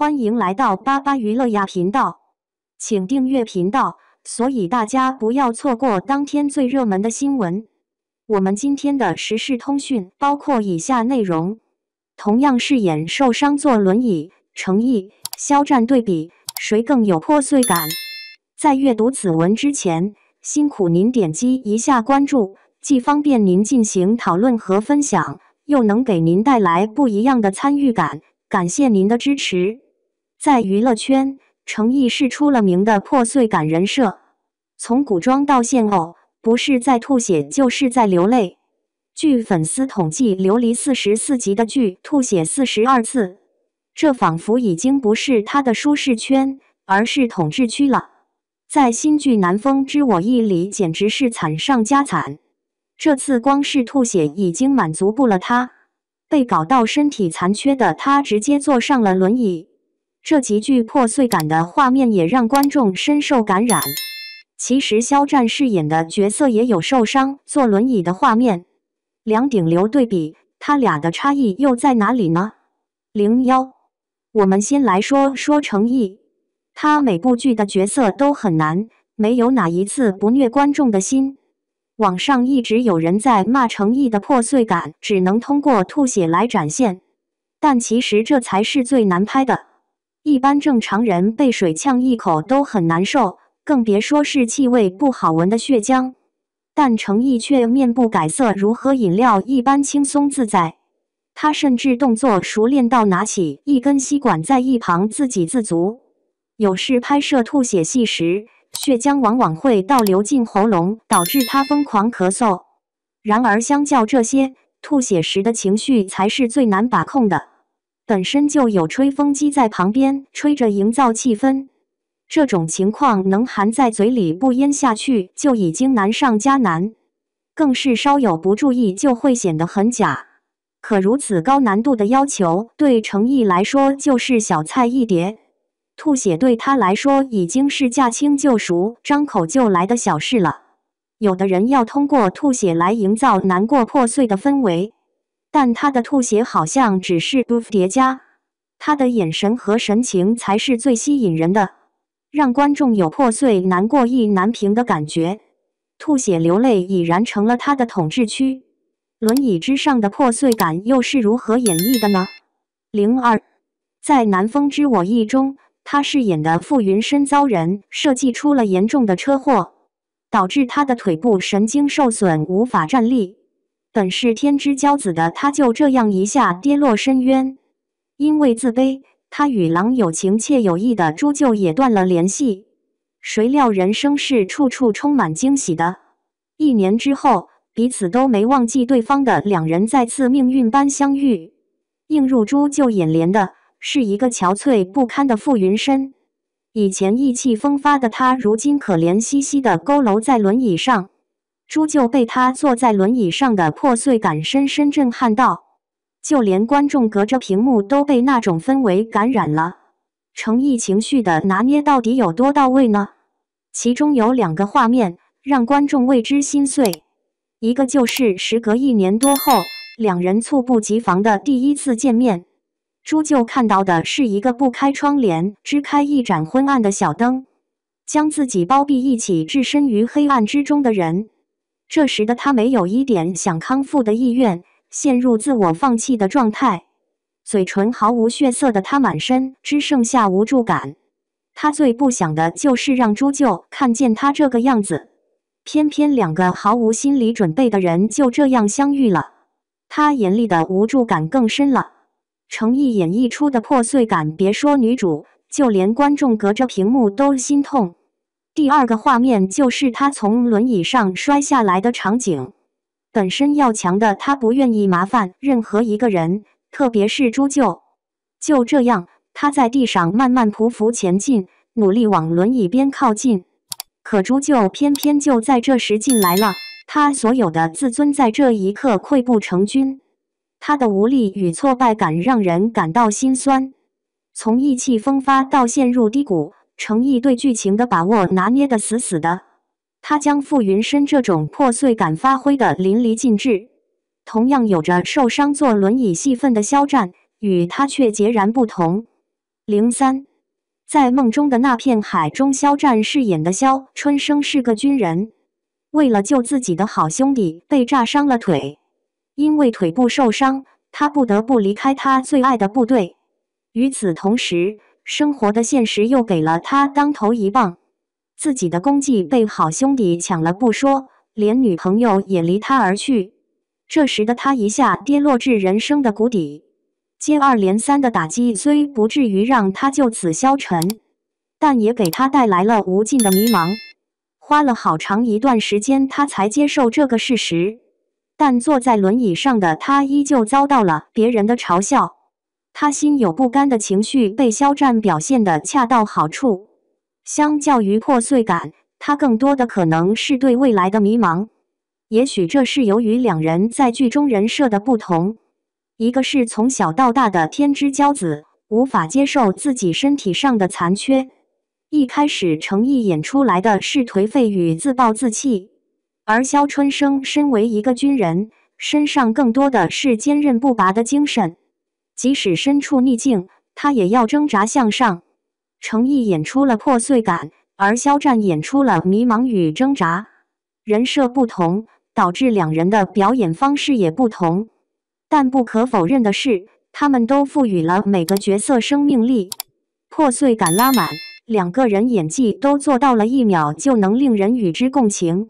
欢迎来到巴巴娱乐呀频道，请订阅频道，所以大家不要错过当天最热门的新闻。我们今天的时事通讯包括以下内容：同样饰演受伤坐轮椅，程毅、肖战对比，谁更有破碎感？在阅读此文之前，辛苦您点击一下关注，既方便您进行讨论和分享，又能给您带来不一样的参与感。感谢您的支持。在娱乐圈，程毅是出了名的破碎感人设，从古装到现偶，不是在吐血就是在流泪。据粉丝统计，流离44集的剧吐血42次，这仿佛已经不是他的舒适圈，而是统治区了。在新剧《南风知我意》里，简直是惨上加惨。这次光是吐血已经满足不了他。被搞到身体残缺的他直接坐上了轮椅，这极具破碎感的画面也让观众深受感染。其实肖战饰演的角色也有受伤坐轮椅的画面，两顶流对比，他俩的差异又在哪里呢？01，我们先来说说程毅，他每部剧的角色都很难，没有哪一次不虐观众的心。网上一直有人在骂程毅的破碎感只能通过吐血来展现，但其实这才是最难拍的。一般正常人被水呛一口都很难受，更别说是气味不好闻的血浆。但程毅却面不改色，如喝饮料一般轻松自在。他甚至动作熟练到拿起一根吸管在一旁自给自足。有时拍摄吐血戏时，血浆往往会倒流进喉咙，导致他疯狂咳嗽。然而相较这些，吐血时的情绪才是最难把控的。本身就有吹风机在旁边吹着营造气氛，这种情况能含在嘴里不咽下去就已经难上加难，更是稍有不注意就会显得很假。可如此高难度的要求，对程毅来说就是小菜一碟。吐血对他来说已经是驾轻就熟、张口就来的小事了。有的人要通过吐血来营造难过破碎的氛围，但他的吐血好像只是 buff 叠加，他的眼神和神情才是最吸引人的，让观众有破碎、难过、意难平的感觉。吐血流泪已然成了他的统治区，轮椅之上的破碎感又是如何演绎的呢？02，在《南风知我意》中，他饰演的傅云深遭人设计出了严重的车祸，导致他的腿部神经受损，无法站立。本是天之骄子的他就这样一下跌落深渊。因为自卑，他与郎有情且有意的朱舅也断了联系。谁料人生是处处充满惊喜的，1年之后，彼此都没忘记对方的两人再次命运般相遇。映入朱舅眼帘的是一个憔悴不堪的傅云深。以前意气风发的他，如今可怜兮兮地佝偻在轮椅上。朱舅被他坐在轮椅上的破碎感深深震撼到，就连观众隔着屏幕都被那种氛围感染了。程毅情绪的拿捏到底有多到位呢？其中有2个画面让观众为之心碎，一个就是时隔1年多后，两人猝不及防的第一次见面。朱舅看到的是一个不开窗帘，支开一盏昏暗的小灯，将自己包庇一起置身于黑暗之中的人。这时的他没有一点想康复的意愿，陷入自我放弃的状态。嘴唇毫无血色的他满身只剩下无助感。他最不想的就是让朱舅看见他这个样子，偏偏2个毫无心理准备的人就这样相遇了。他眼里的无助感更深了。程毅演绎出的破碎感，别说女主，就连观众隔着屏幕都心痛。第2个画面就是他从轮椅上摔下来的场景。本身要强的他不愿意麻烦任何一个人，特别是朱舅。就这样，他在地上慢慢匍匐前进，努力往轮椅边靠近。可朱舅偏偏就在这时进来了，他所有的自尊在这一刻溃不成军。他的无力与挫败感让人感到心酸。从意气风发到陷入低谷，程毅对剧情的把握拿捏得死死的。他将傅云深这种破碎感发挥得淋漓尽致。同样有着受伤坐轮椅戏份的肖战，与他却截然不同。03，在梦中的那片海中，肖战饰演的肖春生是个军人，为了救自己的好兄弟，被炸伤了腿。因为腿部受伤，他不得不离开他最爱的部队。与此同时，生活的现实又给了他当头一棒，自己的功绩被好兄弟抢了不说，连女朋友也离他而去。这时的他一下跌落至人生的谷底，接二连三的打击虽不至于让他就此消沉，但也给他带来了无尽的迷茫。花了好长一段时间，他才接受这个事实。但坐在轮椅上的他依旧遭到了别人的嘲笑，他心有不甘的情绪被肖战表现得恰到好处。相较于破碎感，他更多的可能是对未来的迷茫。也许这是由于两人在剧中人设的不同，一个是从小到大的天之骄子，无法接受自己身体上的残缺，一开始诚意演出来的是颓废与自暴自弃。而肖春生身为一个军人，身上更多的是坚韧不拔的精神，即使身处逆境，他也要挣扎向上。诚意演出了破碎感，而肖战演出了迷茫与挣扎。人设不同，导致两人的表演方式也不同，但不可否认的是，他们都赋予了每个角色生命力，破碎感拉满，两个人演技都做到了1秒就能令人与之共情。